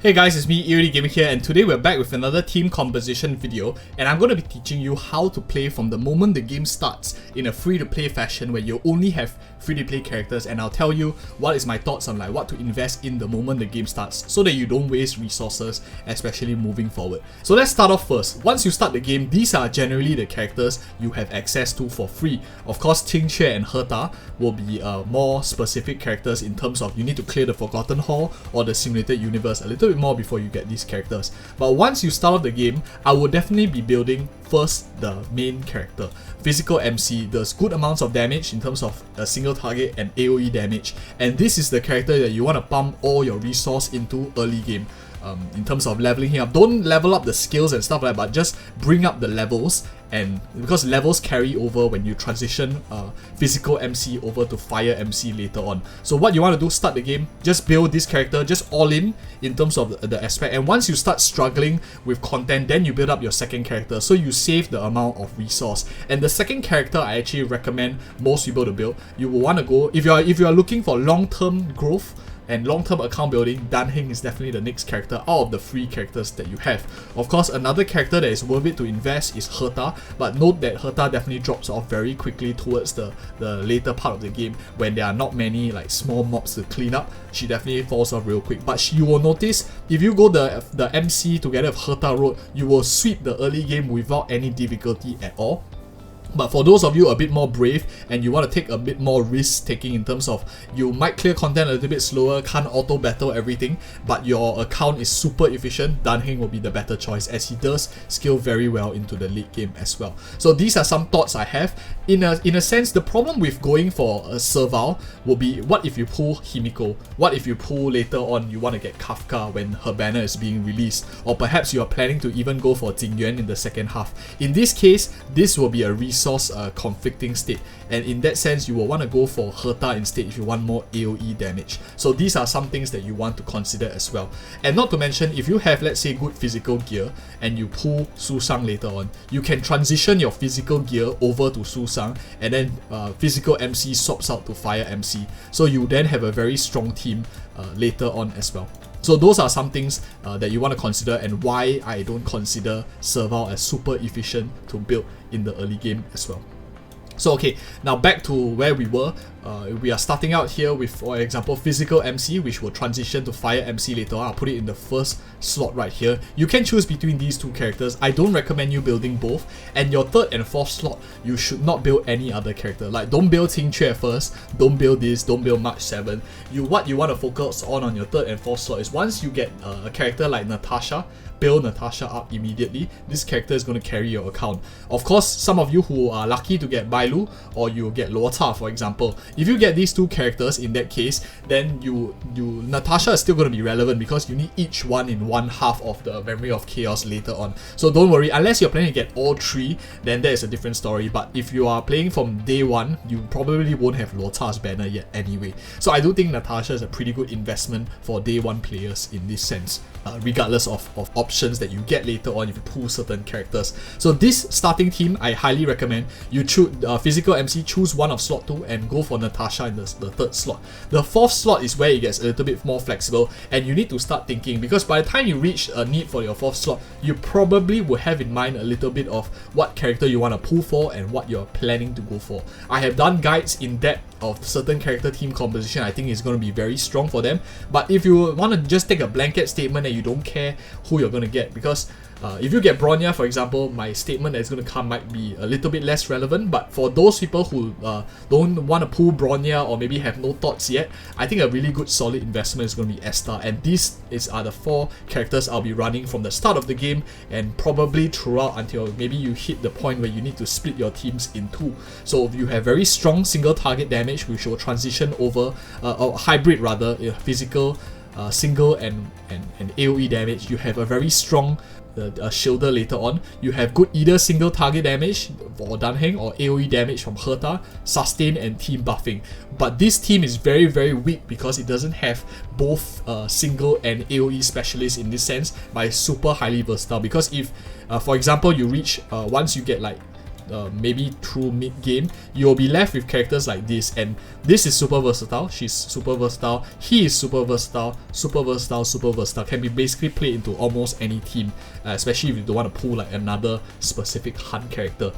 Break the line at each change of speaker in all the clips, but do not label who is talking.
Hey guys, it's me, EODGamer here, and today we're back with another team composition video, and I'm going to be teaching you how to play from the moment the game starts in a free-to-play fashion where you only have free-to-play characters, and I'll tell you what is my thoughts on what to invest in the moment the game starts so that you don't waste resources, especially moving forward. So let's start off first. Once you start the game, these are generally the characters you have access to for free. Of course, Qingque and Herta will be more specific characters in terms of you need to clear the Forgotten Hall or the Simulated Universe a little bit more before you get these characters. But once you start off the game, I would definitely be building first the main character. Physical MC does good amounts of damage in terms of a single target and AoE damage, and this is the character that you want to pump all your resource into early game. In terms of leveling him up, don't level up the skills and stuff like that, but just bring up the levels, and because levels carry over when you transition physical MC over to fire MC later on. So what you want to do, start the game, just build this character, just all in terms of the aspect, and once you start struggling with content, then you build up your second character, so you save the amount of resource. And the second character I actually recommend most people to build, you will want to go, if you are looking for long-term growth and long-term account building, Dan Heng is definitely the next character out of the free characters that you have. Of course, another character that is worth it to invest is Herta, but note that Herta definitely drops off very quickly towards the later part of the game when there are not many small mobs to clean up. She definitely falls off real quick, but you will notice if you go the MC together with Herta road, you will sweep the early game without any difficulty at all. But for those of you a bit more brave and you want to take a bit more risk taking in terms of you might clear content a little bit slower, can't auto battle everything, but your account is super efficient, Dan Heng will be the better choice as he does scale very well into the late game as well. So these are some thoughts I have. In a sense, the problem with going for a Serval will be, what if you pull Himiko? What if you pull later on you want to get Kafka when her banner is being released? Or perhaps you are planning to even go for Jingyuan in the second half. In this case, this will be a resource conflicting state, and in that sense you will want to go for Herta instead if you want more AoE damage. So these are some things that you want to consider as well. And not to mention, if you have, let's say, good physical gear and you pull Susang later on, you can transition your physical gear over to Susang, and then physical MC swaps out to fire MC, so you then have a very strong team later on as well. So those are some things that you want to consider, and why I don't consider Serval as super efficient to build in the early game as well. So okay, now back to where we were. We are starting out here with, for example, physical MC, which will transition to fire MC later on. I'll put it in the first slot right here. You can choose between these two characters. I don't recommend you building both. And your third and fourth slot, you should not build any other character. Like, don't build Qingque first, don't build this, don't build March 7. What you want to focus on your third and fourth slot is, once you get a character like Natasha, build Natasha up immediately. This character is going to carry your account. Of course, some of you who are lucky to get Bailu, or you get Luota, for example, if you get these two characters, in that case, then Natasha is still going to be relevant because you need each one in one half of the Memory of Chaos later on. So don't worry, unless you're planning to get all three, then that is a different story. But if you are playing from day one, you probably won't have Luota's banner yet anyway. So I do think Natasha is a pretty good investment for day one players in this sense, regardless of options that you get later on if you pull certain characters. So this starting team, I highly recommend you choose physical MC, choose one of slot 2 and go for Natasha in the third slot. The fourth slot is where it gets a little bit more flexible, and you need to start thinking, because by the time you reach a need for your fourth slot, you probably will have in mind a little bit of what character you want to pull for and what you're planning to go for. I have done guides in depth of certain character team composition. I think it's going to be very strong for them. But if you want to just take a blanket statement and you don't care who you're going to get, because if you get Bronya, for example, my statement that's going to come might be a little bit less relevant. But for those people who don't want to pull Bronya or maybe have no thoughts yet, I think a really good solid investment is going to be Esta. And these are the 4 characters I'll be running from the start of the game and probably throughout until maybe you hit the point where you need to split your teams in 2. So if you have very strong single target damage, which will transition over, or hybrid rather, physical, single and AoE damage, you have a very strong shielder later on. You have good either single target damage for Dan Heng or AoE damage from Herta, sustain and team buffing. But this team is very, very weak because it doesn't have both single and AoE specialists in this sense, but it's super highly versatile. Because if, for example, you reach, once you get maybe through mid-game, you'll be left with characters like this, and this is super versatile, she's super versatile, he is super versatile, super versatile, super versatile, can be basically played into almost any team, especially if you don't want to pull like another specific hunt character.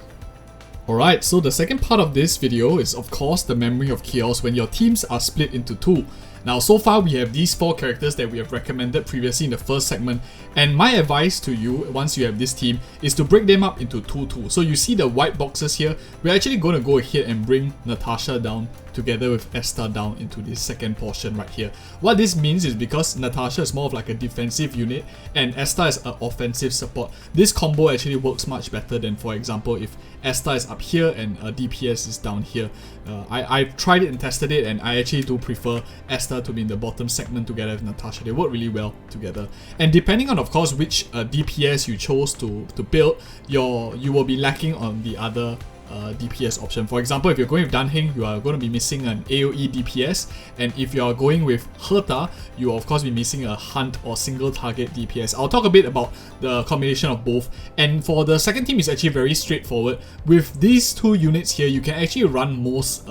Alright, so the second part of this video is of course the memory of chaos when your teams are split into two. Now so far we have these 4 characters that we have recommended previously in the first segment, and my advice to you once you have this team is to break them up into 2-2. So you see the white boxes here, we're actually going to go ahead and bring Natasha down together with Esther down into this second portion right here. What this means is because Natasha is more of like a defensive unit and Esther is an offensive support, this combo actually works much better than, for example, if Esther is up here and DPS is down here. I've tried it and tested it, and I actually do prefer Esther to be in the bottom segment together with Natasha. They work really well together. And depending on, of course, which DPS you chose to build, you will be lacking on the other DPS option. For example, if you're going with Dunheng, you are going to be missing an AoE DPS, and if you are going with Herta, you will of course be missing a hunt or single target DPS. I'll talk a bit about the combination of both. And for the second team, it's actually very straightforward. With these 2 units here, you can actually run most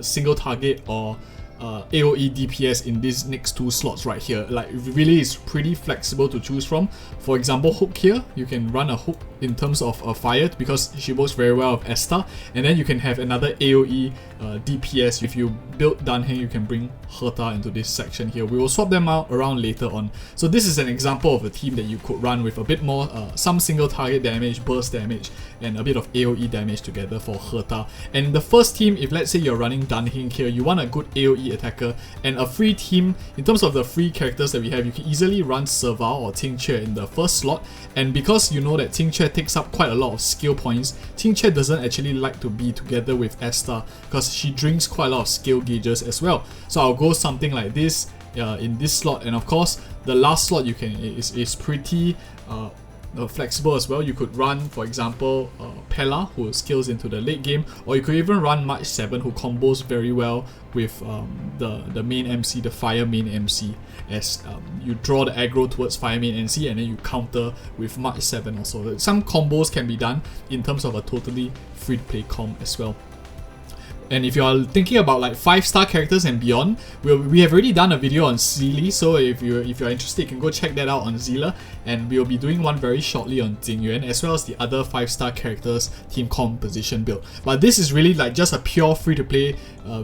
single target or AoE DPS in these next 2 slots right here. Like, really is pretty flexible to choose from. For example, Hook here, you can run a Hook in terms of fire because she works very well with Esther, and then you can have another AoE DPS. If you build Dunheng, you can bring Herta into this section here. We will swap them out around later on. So this is an example of a team that you could run with a bit more some single target damage, burst damage, and a bit of AoE damage together for Herta. And in the first team, if let's say you're running Dunheng here, you want a good AoE attacker and a free team. In terms of the free characters that we have, you can easily run Serval or Tingche in the first slot, and because you know that Tingche takes up quite a lot of skill points, Tingche doesn't actually like to be together with Esther because she drinks quite a lot of skill gauges as well. So I'll go something like this in this slot, and of course the last slot you can is pretty flexible as well. You could run, for example, Pella, who scales into the late game, or you could even run March 7, who combos very well with the main MC, the Fire main MC, as you draw the aggro towards Fire main MC and then you counter with March 7 also. Some combos can be done in terms of a totally free-to-play comp as well. And if you are thinking about like 5-star characters and beyond, we have already done a video on Zeely, so if you're interested, you can go check that out on Zeela, and we'll be doing one very shortly on Jingyuan, as well as the other 5-star characters team composition build. But this is really like just a pure free-to-play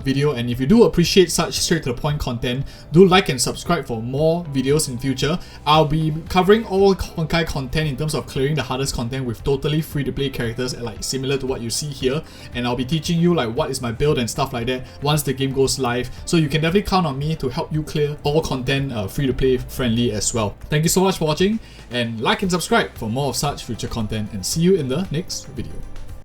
video, and if you do appreciate such straight-to-the-point content, do like and subscribe for more videos in future. I'll be covering all Honkai content in terms of clearing the hardest content with totally free-to-play characters, like similar to what you see here, and I'll be teaching you like what is my build and stuff like that once the game goes live, so you can definitely count on me to help you clear all content free-to-play friendly as well. Thank you so much for watching, and like and subscribe for more of such future content, and see you in the next video.